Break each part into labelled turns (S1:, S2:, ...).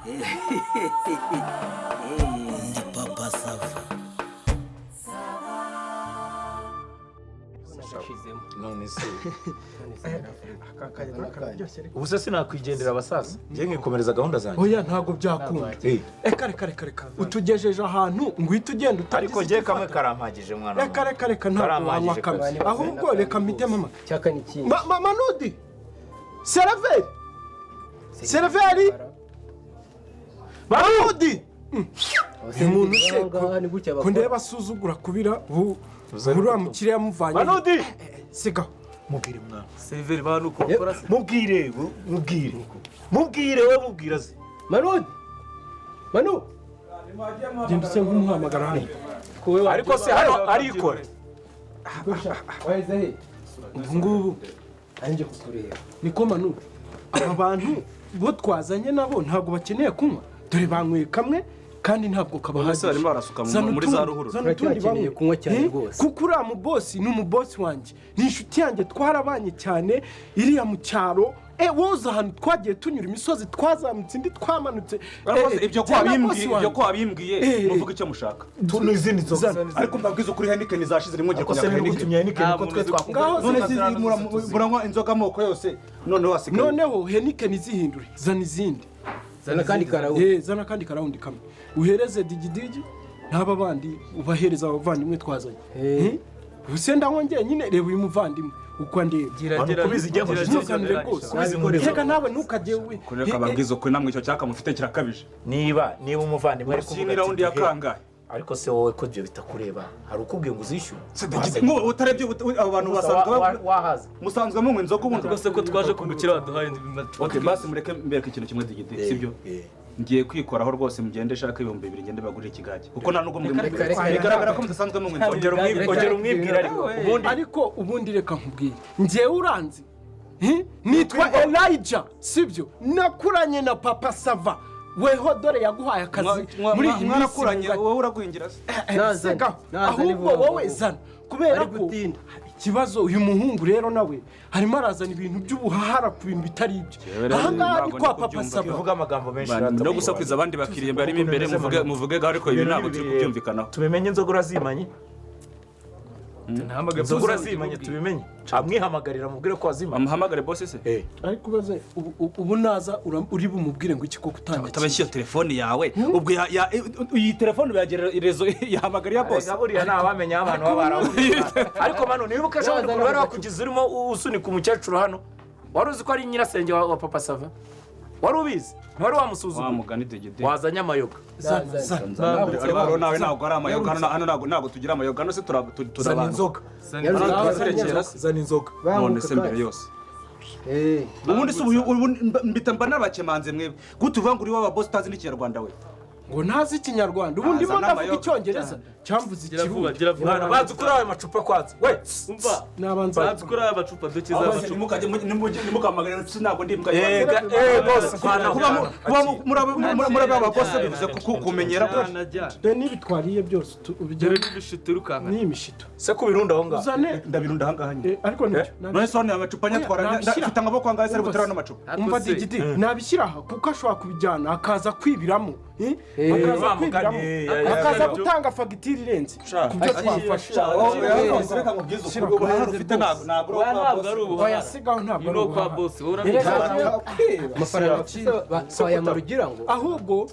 S1: Ndi Papa Sava.
S2: None se
S3: ubuse sinakwigendera abasaza ngiye nkikomereza gahunda zanjye.
S4: Oya ntago byakunda. Reka utugejeje ahantu ngwite ugenda utagize.
S3: Ariko ngiye kamwe karampagije mwana.
S4: Reka ntabwo wanywa kamwe. Ahubwo reka mpite mama.
S5: Cyaka ni kinyi.
S4: Mama Nudi. Serveri. Barudi. Umuntu se kundeba basuzugura kubira uriya mukiriya yamuvanye.
S3: Manudi
S4: siga
S3: mubwire mwana
S2: Severi banuko bakora se.
S3: mubwire we mubwira se
S4: Manu genda se nkumuhamagara hano
S3: ariko se hano arikora
S5: Waheze he?
S4: ubu ngubu
S5: Anje kukureba.
S4: niko Manu aba bantu bo twazanye nabo ntabwo bakeneye kunywa dore banyweye kamwe kandi ntabwo kabahagije.
S2: Barimo barasuka muri za ruhuru.
S5: Turakeneye kunywa cyane rwose.
S4: kuko uriya mubosi ni umubosi wanjye ni inshuti yanjye twarabanye cyane iriya mu cyaro woza ahantu twagiye tunyura imisozi twazamutse indi twamanutse.
S2: Ibyo ko wabimbwiye muvuga icyo mushaka.
S3: n'izindi nzoga
S2: Ariko mbabwiza ukuri Heineken zashize rimwe
S3: ariko se n'ugutumye Heineken ko twe twakugana.
S2: none muranywa inzoga amoko yose noneho wasigaye.
S4: noneho Heineken zihindure zana izindi.
S5: Zana kandi karawundi.
S4: Zana kandi karawundi kamwe uhereze digidigi n'aba bandi ubahereza abavandimwe twazanye. Ubuse ndangongeye nyine reba uyu muvandimwe uko ndeba
S3: kubizijya
S4: reka nawe ntukajye we
S2: Kureka ababwiza ukuri namwe icyo cyaka mufite kirakabije.
S3: niba umuvandimwe ari
S2: Kuvuga raundi ya kangahe.
S3: ariko se wowe ko ibyo bitakureba hari ukubwiye ngo uzishyure
S2: Ngo utarebye abo bantu basanzwe
S3: wahaza
S2: musanzwe munywa inzoga ubundi.
S6: rwose ko twaje kugukira waduhaye
S2: Okay, basi mureke mbereke ikintu kimwe digidi sibyo. Ngiye kwikoraho rwose mugende shaka 2,000 ngende bagurira ikigage kuko nta nubwo bigaragara ko mudasanzwe munywa inzoga.
S3: ongera umwibwira
S4: ariko ubundi reka nkubwire njyewe uranzi nitwa Elijah sibyo nakuranye na Papa Sava weho dore yaguhaye akazi muri iyi
S2: mwana kuranye wowe uragwingira se.
S4: ahubwo wowe zana kubera ko ikibazo uyu muhungu rero nawe harimo arazana ibintu by'ubuhahara ku bintu bitari ibyo. Ahangaha ni kwa Papa Sava
S3: uvuga amagambo menshi
S2: no gusakwiza abandi bakiriye barimo imbere muvuge ariko ibi ntabwo turi kubyumvikanaho.
S3: tubimenye inzoga urazimanye inzoga urazimanye tubimenye amwihamagarira mubwire ko wazimanye.
S2: Amuhamagare boss se.
S4: ariko baze ubu naza uri bumubwire ngo iki ko kutanga
S2: utabashye telefone yawe ubwo iyi telefone bagera rezo yahamagariye boss.
S3: Gaburiya nabamenya abantu ariko mano nibuka ejo bari bakugize urimo usunika umukecuru hano wari uzi ko ari nyirasenge wa Papa Sava wari ubizi wari wamusuzuma
S2: wamugani degede
S3: wazanye amayoga
S2: ariko nawe ntabwo ari amayoga hano ntabwo tugira amayoga no se
S3: zana inzoga
S4: zana inzoga
S2: none se mbere yose ubundi se mbita mba nabakemanze mwebwe gutuva ngo uri waba boss tazi n'ikinyarwanda we
S4: ngo ntazi ikinyarwanda ubundi mo ndavuga icyongereza cyamvuze ikirundi
S3: bazi kuri ayo macupa kwanza we
S6: umva
S4: nabanza
S6: bazi kuri aya macupa dukiza amacupa
S2: nimukamagara ntabwo ndimbwa
S3: boss
S2: muri aba boss bivuze kumenyera ko
S4: n'ibitwariye byose
S6: ugere n'ibishito rukanga
S4: n'imishito
S3: se kubirunda aho ngaho
S4: uzane
S2: ndabirunda aha ngaha
S4: ariko
S2: none se hano amacupa nyatwara ndafite amaboko angahe se gutera n'amacupa
S4: umva digidi nabishyira aha kuko ashobora kubijyana akaza kwibiramo akaza gutanga fagitire irenze kubyo twafashe
S2: reka nkubwize ukuri ubuhanga ufite ntabwo
S6: ari ubu
S4: wayasigaho ntabwo
S6: ni kwa boss wowe
S5: amafaranga twaya mu rugira ngo
S4: ahubwo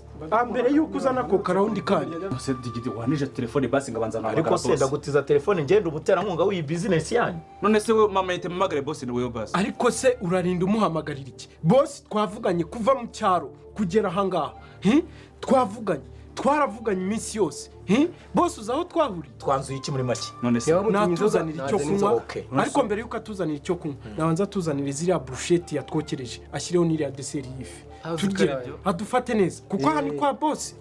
S4: mbere yuko uzana ko karawundi kandi
S2: se digidi wanije telefone basi ngabanza na
S3: ariko se ndagutiza telefone ngenda umuterankunga w'iyi business yanyu
S2: none se we mama yite mamagare boss ni wewe basi
S4: ariko se urarinda umuhamagarira iki boss twavuganye kuva mu cyaro kugera aha ngaha twaravuganye iminsi yose boss uzaho twahuriye
S3: twanzuye iki muri make
S2: none se
S4: natuzanira icyo kunywa ariko mbere yuko atuzanira icyo kunywa nabanza atuzanira ziriya brusheti yatwokereje ashyireho n'iriya deseri y'ifi turye adufate neza kuko aha ni kwa boss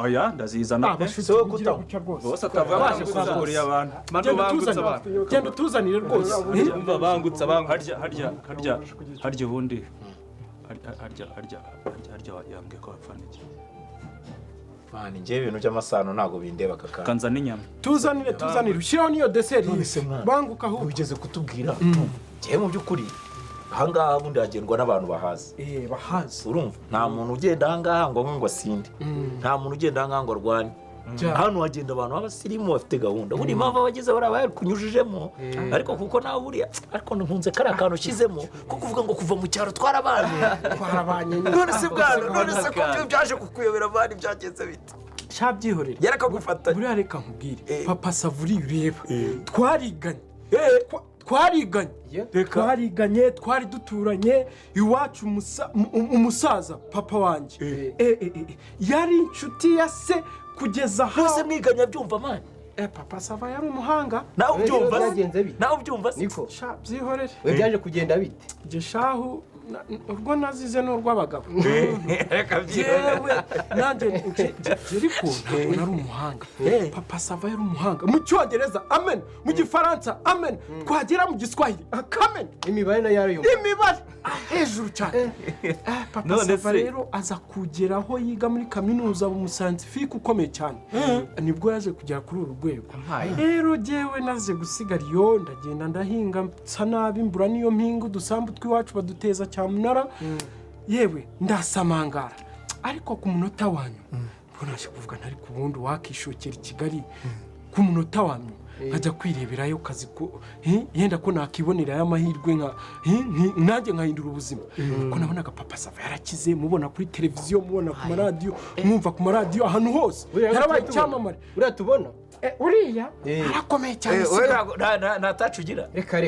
S2: oya ndazizana bose atavuga kuzagurira abantu
S4: genda utuzanire rwose
S6: umva bangutsa
S2: harya ubundi harya yambwiye ko bapfanike
S3: bani njye ibintu by'amasano ntago bindeba kaka
S2: kanza n'inyama
S4: tuzanire ushyiraho n'iyo deseri banguka aho
S3: ugeze kutubwira njye mu by'ukuri ahangaha bundi hagendwa n'abantu bahazi
S4: bahazi
S3: urumva nta muntu ugenda ahangaha ngo asinde nta muntu ugenda ahangaha ngo arwane hano hagenda abantu b'abasirimu bafite gahunda buri mpamvu abagize bari kunyujijemo ariko kuko nawe buriya ariko ntunze kari akantu ushyizemo ko kuvuga ngo kuva mu cyaro twarabanye none se ko byaje kukuyobera abandi byagenze bite
S4: shabyihorera
S3: yarakagufata
S4: buriya reka nkubwire papa savuri ureba twariganye twari duturanye iwacu umusaza papa wanjye yari inshuti ya se kugeza aho
S3: bose mwiganya byumva mani
S4: papa sava yari umuhanga
S3: nawe ubyumva
S5: niko
S4: byihorere
S5: we byaje kugenda bite
S4: gishahu urwo nazize n'urw'abagabo
S3: yewe
S4: nanjye ngeri ko ntabwo nari umuhanga papa sava yari umuhanga mu cyongereza amen mu gifaransa amen twagera mu giswahili akamen
S5: imibare nayo yarayumva
S4: imibare hejuru cyane papa sava rero aza kugera aho yiga muri kaminuza umusantifike ukomeye cyane nibwo yaje kugera kuri uru rwego rero jyewe naze gusigara iyo ndagenda ndahinga nsa nabi mbura niyo mpinga udusambu tw'iwacu baduteza cyamunara yewe ndasamangara ariko ku munota wanyu naje kuvuga ntari ku bundi wakishokera i Kigali ku munota wanyu nkajya kwireberayo kazi ko yenda ko nakibonera y'amahirwe nanjye nkahindura ubuzima ko nabonaga papa sava yarakize mubona kuri televiziyo mubona ku maradiyo mwumva ku maradiyo ahantu hose yarabaye icyamamare
S5: uriya tubona
S4: uriya arakomeye cyane
S3: nta tacu ugira
S5: reka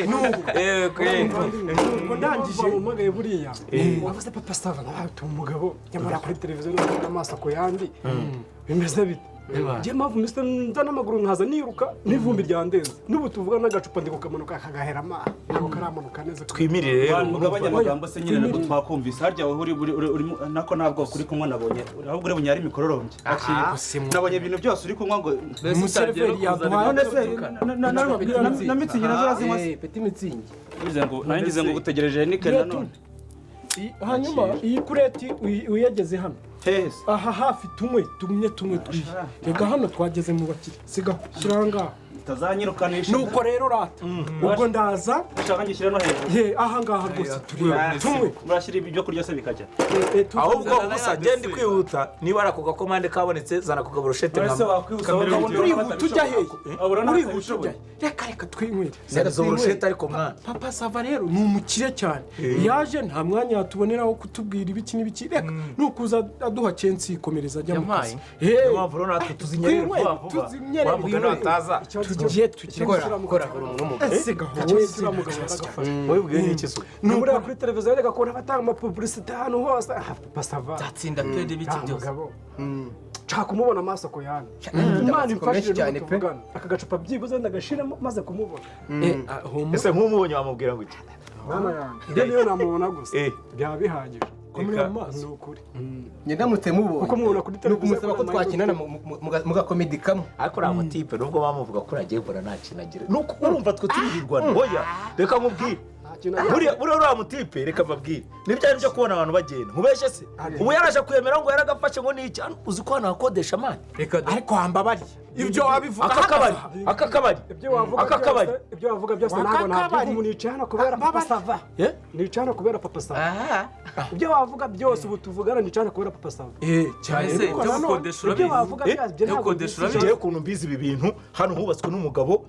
S4: nuko ndangije umagaye buriya wavuze papa sava tuma umugabo nyamara kuri televiziyo n'amaso ku yandi bimeze bite njye mpamvu mbese nza n'amaguru nkaza niruka n'ivumbi ryandenze n'ubu tuvuga n'agacupa ndi kukamanuka kagahera amazi ntabwo karamanuka neza
S3: twimirire rero
S2: mugabanya amagambo se nyine nabwo twakumvise harya wowe uri nako ntabwo kuri kunywa nabonye ahubwo uri bunyari mikororombye nabonye ibintu byose uri kunywa ngo
S4: umuseriveri yaduhaye
S2: na mitsingi nazo arazinywa se
S5: peti mitsingi
S2: nagize ngo gutegereje nike nanone
S4: hanyuma iyi kureti uyageze hano aha hafi tumwe reka hano twageze mu bakire sigaho shyira ngaha
S2: utazanyirukanisha
S4: nuko rero rata ubwo ndaza
S2: ushaka ngishyira no hejuru
S4: aha ngaha rwose tumwe
S2: murashyira ibyo kurya se bikajya
S3: ahubwo gusa genda kwihuta niba ari ako gakomande kabonetse zana ku gaburushete
S4: urihuta ujya hehe urihuta ujya reka twinywere
S3: zo burushete ariko mwana
S4: papa sava rero ni umukire cyane yaje nta mwanya yatubonera wo kutubwira ibiki n'ibiki reka nukuza aduha censi ikomereza ajya mu kazi
S3: niyo mpamvu rero natwe tuzinyerere vuba vuba wavuga nataza
S4: tugiye tukora
S3: wibwiye n'iki se
S4: nubura kuri televiziyo reka kubona batanga amapublicité hano hose papa sava
S6: byatsinda tede biki byose
S4: nshaka kumubona amaso ko yani imana imfashije cyane pe aka gacupa byibuze ndagashiramo maze kumubona
S3: ese nk'umubonye wamubwira ngo iki
S4: mama yanjye niyo namubona gusa byaba bihagije komera amaso n'ukuri
S5: ndamutse mubonye
S4: kuko mubona kuri televiziyo
S5: nukumusaba ko twakinana mu gakomedi kamwe
S3: ariko uriya mutipe nubwo bamuvuga ko uragiye gukora nta kintu agira nuko urumva twe turirirwana oya reka nkubwire buriya uriya mutipe reka mbabwire n'ibyari byo kubona abantu bagenda mubeshye se ubu yaraje kwemera ngo yaragafashe ngo ni iki uzi ko hano hakodesha amani
S4: ariko hambabariye ibyo wabivuga
S3: aka kabari
S4: ibyo wavuga byose ntabwo ntabwo umuntu yicaye hano kubera papa sava nicaye hano kubera papa sava ibyo wavuga byose ubu tuvugana nicaye hano kubera papa sava
S6: cyane se ibyo gukodesha urabizi
S4: ibyo wavuga
S6: ibyo gukodesha urabizi
S3: ngewe ukuntu mbizi ibi bintu hano hubatswe n'umugabo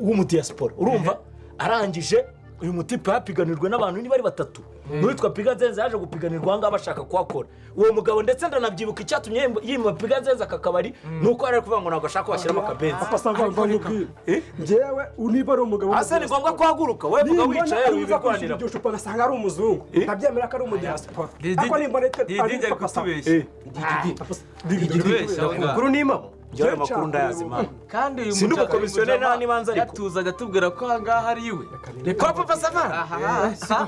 S3: w'umudiyasipora urumva arangije uyu mutipe yapiganirwe n'abantu niba ari batatu n'uwitwa Pigazenze yaje gupiganirwa ahangaha bashaka kuhakora uwo mugabo ndetse ndanabyibuka icyatumye yimba Pigazenze aka kabari nuko yari kuvuga ngo ntabwo ashaka ko bashyiramo akabenzi
S4: papa sava njyewe niba ari umugabo
S3: asa ni ngombwa ko uhaguruka we vuga wicaye wibirwanira
S4: iryo cupa nasanga ari umuzungu ntabyemera ko ari umudiyasipora ariko nimba ari papa sava
S5: kuri nimamo
S3: njyewe makuru ndayazi mama
S6: kandi uyu
S3: sindi umukomisiyoneri nta nibanza ariko
S6: yatuzaga tubwira ko ahangaha ari iwe
S3: kwa papa sava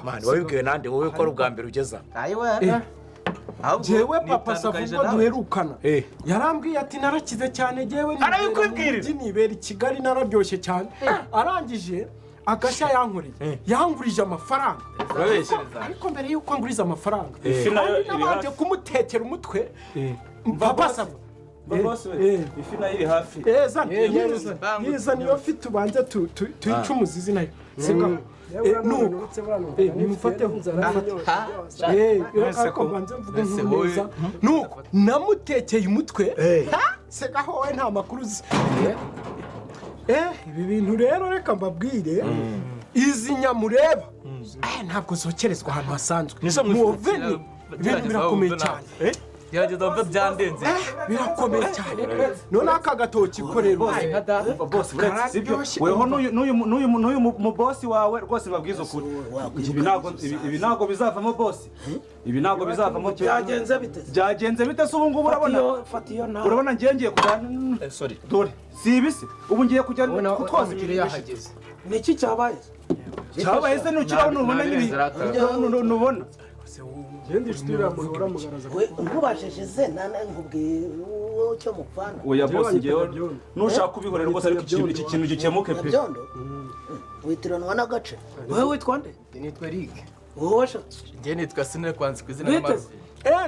S3: mani wabibwiwe nande wowe ko ari ubwa mbere ugeza
S4: jewe papa sava ubwo duherukana yarambwiye ati narakize cyane jewe nibera i Kigali nararyoshye cyane arangije agashya yankoreye yangurije amafaranga ariko mbere y'uko anguriza amafaranga nabanje kumutekera umutwe papa sava
S2: bosi we ifi nayo iri hafi
S4: yeza niyo fi tubanze tuyice umuzizi nayo siko nimufateho ariko mbanze mvuge nkuru neza nuko namutekeye umutwe seka wowe nta makuru uzi ibi bintu rero reka mbabwire izi nyamureba ntabwo zokerezwa ahantu hasanzwe muveni ibintu birakomeye cyane
S6: gerageza wumve byandenze
S4: birakomeye cyane none aka gatoki korera
S2: bosi uretse sibyo weho n'uyu mubosi wawe rwose babwiza ukuri ibi ntabwo bizavamo bosi ibi ntabwo bizavamo byagenze bite se ubu ngubu urabona ngiye kujyana dore si ibisi ubu ngiye kujyana kutwaza
S5: umukiriya yahageze
S4: niki cyabaye
S2: se nukiraho nubona nubona
S1: nkubashije ze nkubwiye icyo mupfana
S2: oya bosi ngewe nushaka kubihorera rwose ariko iki kintu gikemuke pe
S1: witiranwa n'agace
S4: wowe witwa nde
S5: nitwa Eric
S1: wowe washatse
S6: njye nitwa sinari kwanze ku izina ry'amazi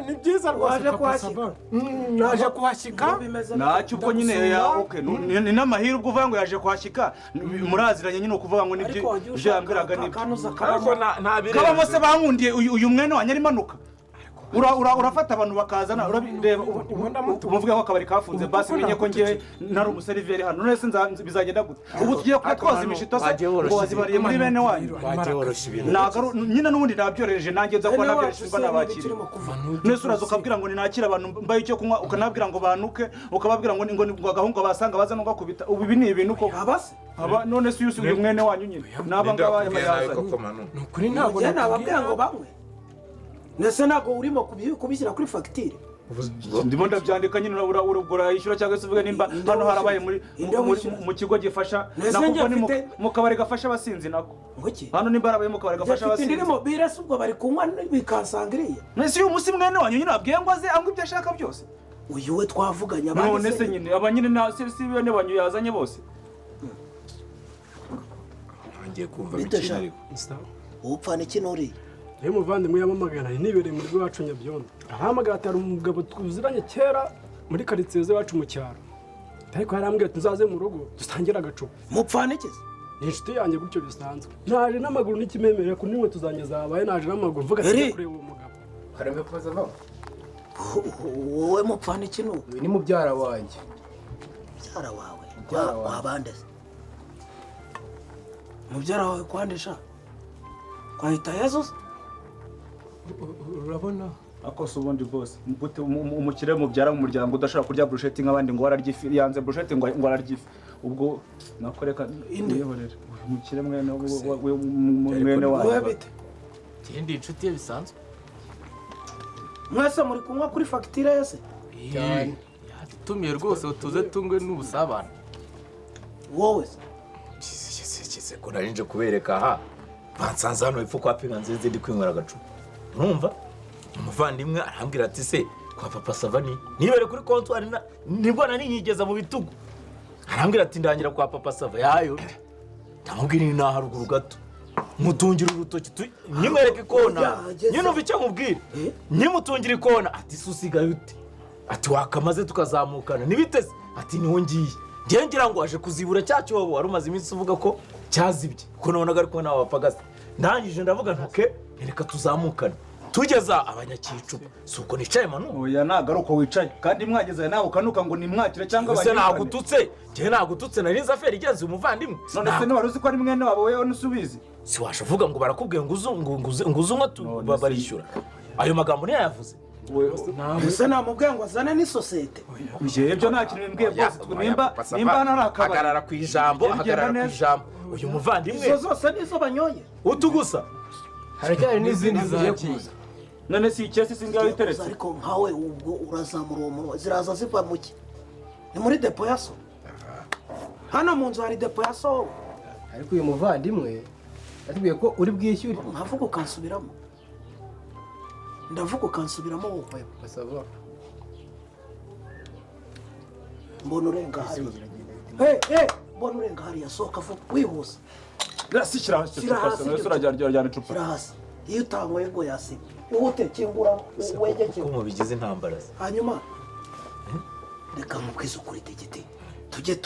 S4: ni byiza rwose naje kuhashyika
S2: ntacyo ubwo nyine ni n'amahirwe uvuga ngo yaje kuhashyika muraziranye nyine ukuvuga ngo nibyo yambwiraga nibyo kabamo se bankundiye uyu mwene wa nyarimanuka urafata abantu bakazana urabireba umuvuga ko akabari kafunze basi menye ko ngiye ntari umuseriveri hano none se bizagenda gute ubu tugiye kutwoza imishito se ngo wazibariye muri bene wanyu nyine n'ubundi nabyorereje nanjye nza kuba nabyorereje mba nabakire nese uraza ukabwira ngo ninakire abantu mbaye icyo kunywa ukanabwira ngo banuke ukababwira ngo agahungu basanga baza n'ugakubita ubu ibi ni ibintu koko none se uyu mwene wanyu nyine naba ngaba yazanye
S4: ni ukuri ntabwo nababwira ngo banywe nese ntabwo urimo kubishyira kuri fagitire
S2: ndimo ndabyandika nyine urayishyura cyangwa se uvuge nimba hano harabaye mu kigo gifasha nako ni mu kabari gafasha abasinzi nako hano nimba harabaye mu kabari gafasha abasinzi
S4: birasa ubwo bari kunywa bikansangiriye
S2: nese uyu munsi mwene wanyu nyine abwiye ngo aze anywe ibyo ashaka byose
S4: uyu we twavuganye
S2: none se nyine aba nyine si bene wanyu yazanye bose
S3: ngiye kumva bikina ariko
S1: upfana iki nuriye
S7: iyo umuvandimwe yamamagara nibereye muri rwacu Nyabyondo ahamagara atari umugabo twuziranye kera muri karitsiye z'iwacu mu cyaro ariko yarambwiye ati nzaze mu rugo dusangire agacupa
S4: mupfana ikizi
S7: ni inshuti yanjye gutyo bisanzwe naje n'amaguru n'ikimemerera ku nimwe tuzanjye zabaye naje n'amaguru mvuga ati kureba uwo mugabo
S5: karame kuza va
S1: wowe mupfana iki nuko
S5: uyu ni mubyara wanjye
S1: mubyara wawe wabande
S4: mubyara wawe kwandisha kwahita Yesu
S7: urabona
S2: akose ubundi bose umukire mubyara mu muryango udashobora kurya brusheti nk'abandi ngo wararya ifi yanze brusheti ngo ararya ifi ubwo nakoreka indiyeborera umukire mwene wawe
S6: ndi inshuti ye bisanzwe
S4: mwese muri kunywa kuri fagitire yose
S6: yadutumiye rwose tuze tungwe n'ubusabane
S1: wowe
S3: se ko nari nje kubereka aha bansanze hano hepfo kwa pinga nziza ndi kwinywera agacupa urumva umuvandimwe arambwira ati se kwa papa Savani nibere kuri kontwari nibwo nari nyigeza mu bitugu arambwira ati ndangira kwa papa Sava yayo ndamubwira ni haruguru gato mutungira urutoki nimwereke ikona nyine uva icyo mubwira nimutungira ikona ati susigaye ute ati wakamaze tukazamukana nibiteze ati niho ngiye ngira ngo aje kuzibura cya cyobo wari umaze iminsi uvuga ko cyazibye kuko nabonaga ari kumwe n'abapagasi ndangije ndavuga ntuke reka tuzamukane tugeza abanyakicupa si uko nicaye manu
S2: oya ntabwo ari uko wicaye kandi mwageze nawe ukanuka ngo nimwakire cyangwa
S3: ese nagututse njyewe nagututse nari nzi aferi igenzi umuvandimwe
S2: none se niwari uzi ko ari mwene wabo wewe nusubizi
S3: si washa uvuga ngo barakubwiye ngo uzunywa barishyura ayo magambo niyo yavuze
S4: ese namubwiye ngo azane n'isosiyete
S2: ibyo nta kintu bimbwiye bwose nimba nari akabari
S3: hagarara ku ijambo uyu muvandimwe
S4: izo zose nizo banyoye
S3: utugusa
S5: haracyari n'izindi zigiye kuza
S2: none si icyesi singaho iteretse
S1: ariko nkawe ubwo urazamura uwo munwa ziraza ziva mu ki ni muri depo ya so
S4: hano mu nzu hari depo ya so
S5: ariko uyu muvandimwe yatubwiye ko uri bwishyure
S1: nkavuga ukansubiramo ndavuga ukansubiramo wowe
S5: basaba
S1: mbona urenga hariya mbona urenga hariya sohoka vuba wihuse
S2: shyira
S1: hasi iyo utanyweye ngo yasiga ihute kingura wege
S3: ko mubigize intambara
S1: hanyuma reka mubwize ukuri Degede tujye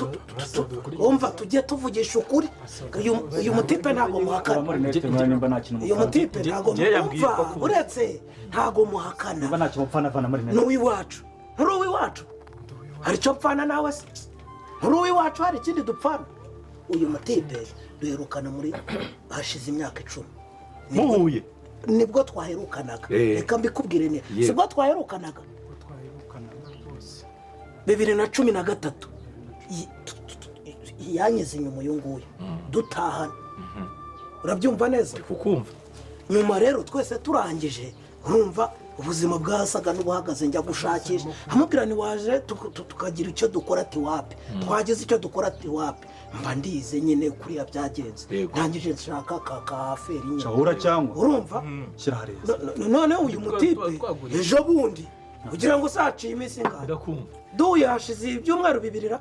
S1: umva tujye tuvugisha ukuri uyu mutipe ntabwo muhakana uyu mutipe ntabwo mwumva uretse ntabwo muhakana n'uw'iwacu nturi uw'iwacu hari icyo mpfana nawe se nturi uw'iwacu hari ikindi dupfana uyu mutipe duherukana muri hashize imyaka 10
S3: muhuye
S1: nibwo twaherukanaga reka mbikubwire neza sibwo twaherukanaga 2013 yanyize inyuma uyu nguyu dutahana urabyumva neza
S3: kukumva
S1: nyuma rero twese turangije urumva ubuzima bwasaga n'ubuhagaze njya gushakisha amubwira ni waje tukagira icyo dukora ati wapi twagize icyo dukora ati wapi mba ndize nyine kuriya byagenze ntangije nshaka kaferi nyine
S2: cyahura cyangwa
S1: urumva
S2: kirareza
S1: none uyu mutipe ejo bundi kugira ngo saciye iminsi ngana duye hashize ibyumweru 2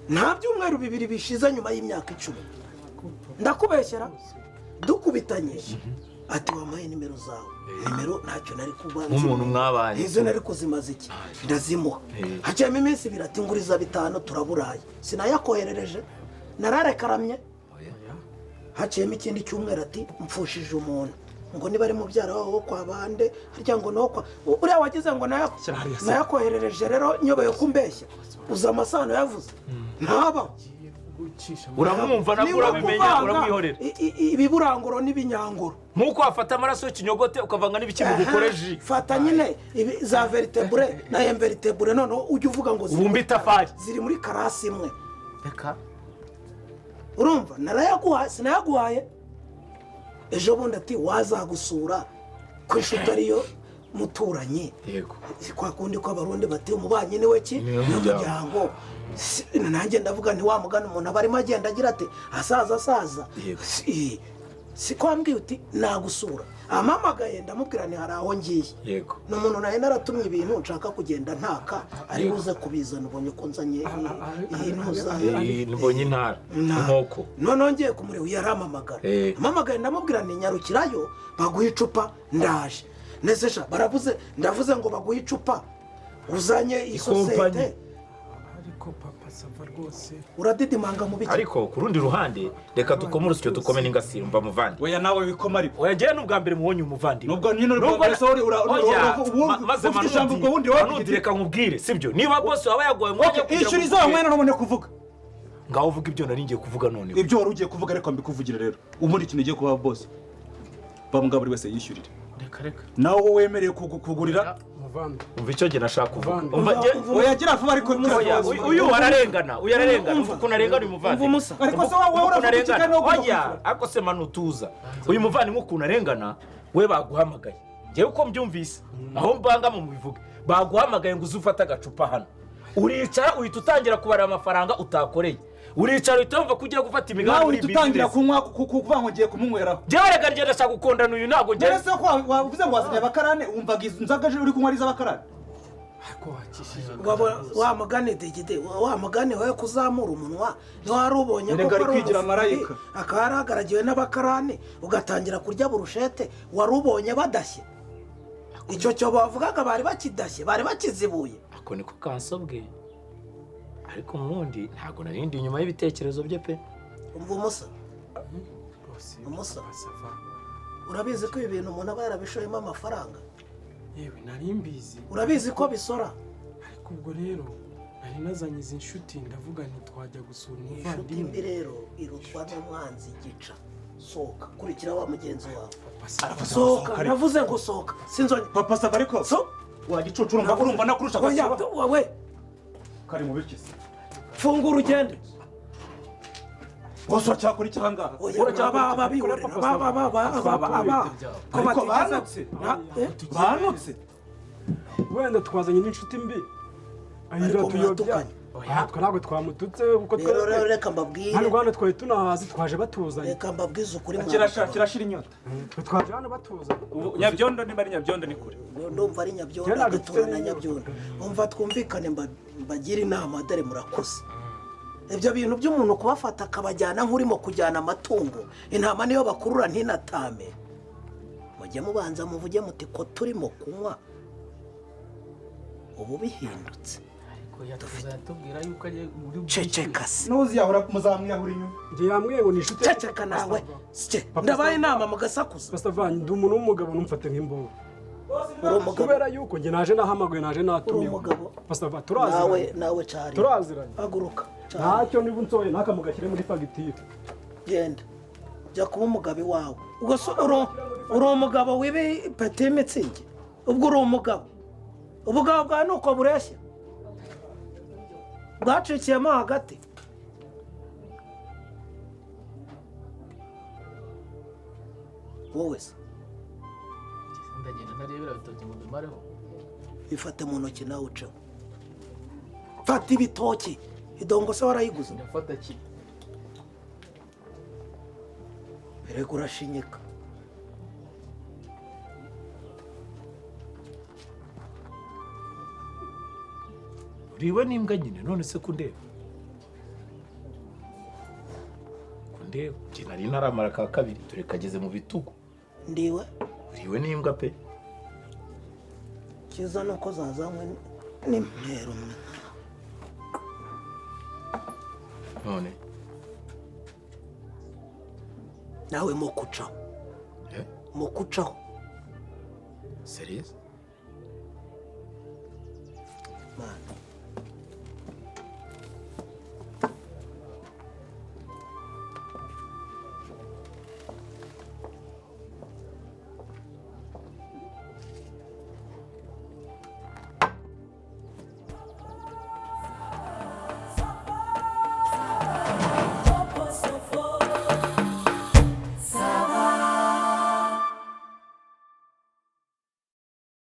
S1: nta byumweru 2 bishize nyuma y'imyaka 10 ndakubeshyera dukubitanyije ati wamaye nimero zawe nimero ntacyo nari kubanza
S3: umuntu mwabanye
S1: izo nari kuzimaza iki ndazimuha haciyemo iminsi 2 ati nguriza 5 turaburaye sinayakoherereje nararekaramye haciyemo ikindi cyumweru ati mpfushije umuntu ngo niba ari mubyara waho kwa bande harya ngo no kwa uriya wagize ngo nayakoherereje rero nyoboye kumbeshya uza amasano yavuze ntaba
S3: uramwumva nabwo urabimenya uramwihorera
S1: ibiburanguro n'ibinyanguro
S3: nkuko wafata amaraso y'ikinyogote ukavanga n'ibikimi gukoreje
S1: fata nyine za vertebre na invertebre none ujye uvuga ngo
S3: ubumba itafari
S1: ziri muri karasi imwe reka urumva narayaguhaye sinayaguhaye ejo bundi ati wazagusura ko inshuti ariyo muturanye
S3: yego
S1: kwa kundi ko abarundi bati umubanye niwe ki n'umuryango nanjye ndavuga nti wa mugana umuntu aba arimo agenda agira ati asaza si kwambwiye uti nagusura amamagaye ndamubwira ni hari aho ngiye
S3: yego
S1: n'umuntu nawe naratumye ibintu nshaka kugenda ntaka ari buze kubizana ubonye ko nzanye iyi ntuza
S3: mbonye intara inkoko
S1: none ngiye kumureba yaramamagara amamagaye ndamubwira ni nyarukirayo baguha icupa ndaje nesesha baravuze ndavuze ngo baguha icupa uzanye isosiyete
S7: ariko papa sava rwose
S1: uradidimanga mu biki
S3: ariko ku rundi ruhande reka dukomuruse icyo dukome n'ingasire mva muvandi
S2: oya nawe bikoma ariko
S3: oya njyewe n'ubwa mbere mubonye umuvandi
S2: nubwo nyine
S3: maze reka nkubwire sibyo niba bose waba yagoye
S2: mwanya ishyura izo mwene nubone kuvuga
S3: ngaho uvuga ibyo nari ngiye kuvuga none
S2: ibyo wari ugiye kuvuga reka mbikuvugira rero ubundi ikintu ugiye kuba boss bamugabo buri wese yishyurire
S6: reka
S2: nawe wemereye kugurira
S3: umva icyo gihe nashaka kuvuga
S2: oyagira vuba ariko
S3: uyu ararengana umva ukuntu arengana uyu muvandimwe
S2: ariko se wowe urarengana
S3: oya ariko se manu tuza uyu muvandimwe ukuntu arengana we baguhamagaye njyewe uko mbyumvise aho mbanga mu bivuga baguhamagaye ngo uze ufate agacupa hano uricara uhita utangira kubara amafaranga utakoreye uricara uhita wumva ko ugiye gufata imigambi
S2: nawe uhita utangira kunywa kuvuga ngo ngiye kumunyweraho
S3: njyewe reka ngenda ashaka gukondana uyu ntabwo njyewe
S2: mbese ko wavuze ngo wazanye abakarane wumvaga inzoga uri kunywa ari iz'abakarane
S1: wa mugane Degede wa mugane we kuzamura umunwa ni wari ubonye
S2: ko ari kwigira marayika
S1: akaragaragiwe n'abakarane ugatangira kurya burushete wari ubonye badashye icyo cyo bavugaga bari bakidashye bari bakizibuye
S3: ako niko kansobwe ariko umundi ntabwo narindi inyuma y'ibitekerezo bye pe
S1: umva umusa urabizi ko ibi bintu umuntu aba yarabishoyemo amafaranga
S7: yewe nari mbizi
S1: urabizi ko bisora
S7: ariko ubwo rero nari nazanye izi nshuti ndavuga nti twajya gusura
S1: inshuti mbi rero irutwa n'umwanzi gica sohoka kurikira wa mugenzi wawe sohoka navuze ngo sohoka sinzonye
S2: papa saba ariko wagicucu urumva nakurusha
S1: wowe
S2: kari mu bikizi
S1: fungura ugende
S2: bose uracyakora iki ahangaha ariko banutse
S7: wenda twazanye n'inshuti mbi ahira tuyobya ntabwo twamututse kuko
S1: reka mbabwire
S7: hano rwanda twari tunahazi twaje batuzanye
S1: reka mbabwize ukuri
S2: kirashira inyota
S7: twaje hano batuzanye
S2: nyabyondo niba ari nyabyondo ni kure
S1: ndumva ari nyabyondo agatura na nyabyondo umva twumvikane mbagire inama dore murakoze ibyo bintu by'umuntu kubafata akabajyana nk'urimo kujyana amatungo intama niyo bakurura ntinatame mujye mubanza muvuge muti ko turimo kunywa ubu bihindutse
S6: yatubwira yuko ari uri
S1: ceceka se
S2: n'uziyahura muzamwiyahura inyuma
S7: njye yambwiye ngo ni inshuti
S1: ceceka nawe ndabaye inama mugasakuza
S7: pasitavani ndi umuntu w'umugabo numfate nk'imboga
S1: uri umugabo
S7: kubera yuko njye naje nahamagaye naje natumiwe
S1: umugabo.
S7: pasitavani turaziranye
S1: nawe cyari
S7: turaziranye
S1: haguruka cyari
S7: ntacyo niba unsohoye ntakamugashyire muri fagitire
S1: genda jya kuba umugabo iwawe ubwo se uri umugabo wibe peti y'imitsigi ubwo uri umugabo ubugabo bwawe ni uko bureshya bwacikiyemo hagati wowe se
S6: ndagenda ntarebera ibitoki ngo bimareho
S1: bifate mu ntoki nawe uceho fata ibitoki idongo se warayiguze
S6: ndafata kimwe
S1: erega urashinyika
S3: uriwe n'imbwa nyine none se kundeba njye nari ntaramara ka kabiri dore kageze mu bitugu
S1: ndiwe
S3: uriwe n'imbwa pe
S1: cyiza ni uko zazanywe n'imperu
S3: none
S1: nawe mu kucaho mu kucaho
S3: serious
S1: mana